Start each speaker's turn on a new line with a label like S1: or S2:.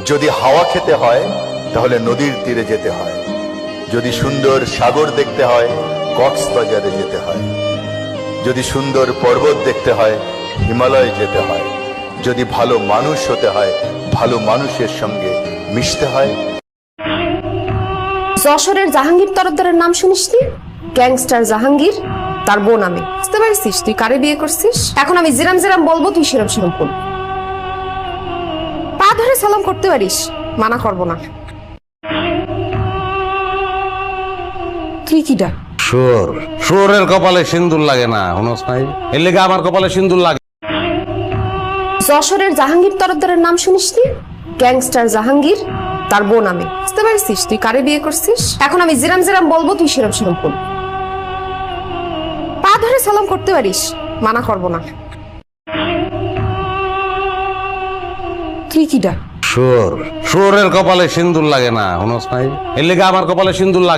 S1: যদি হাওয়া খেতে হয় তাহলে নদীর তীরে যেতে হয়, যদি সুন্দর সাগর দেখতে হয় কক্সবাজারে যেতে হয়, যদি সুন্দর পর্বত দেখতে হয় হিমালয়ে যেতে হয়, যদি ভালো মানুষ হতে হয় ভালো মানুষের সঙ্গে মিশতে হয়।
S2: যশোরের জাহাঙ্গীর তরফদারের নাম শুনিস নি? গ্যাংস্টার জাহাঙ্গীর, তার বোন আমি। বুঝতে পারছিস তুই কারে বিয়ে করছিস? এখন আমি জিরাম জিরাম বলবো, তুই সেরম সেরম করবি। পা ধরে সালাম করতে পারিস, মানা করবো না। তুই কি ডাক?
S3: শুয়োরের কপালে সিন্দুর লাগে না, হুনস নাই? এর লেগে আমার কপালে সিন্দুর লাগে।
S2: যশোরের জাহাঙ্গীর তরফদারের নাম শুনিস নি? গ্যাংস্টার জাহাঙ্গীর, তার বোন আমি। বুঝতে পারছিস তুই কারে বিয়ে করছিস? এখন আমি জিরাম জিরাম বলবো, তুই সেরম সেরম করবি। পা ধরে সালাম করতে পারিস, মানা করবো না। তুই কি ডাক?
S3: শুয়োরের কপালে সিন্দুর লাগে না, হুনস নাই? এর লেগে আমার কপালে সিন্দুর লাগে।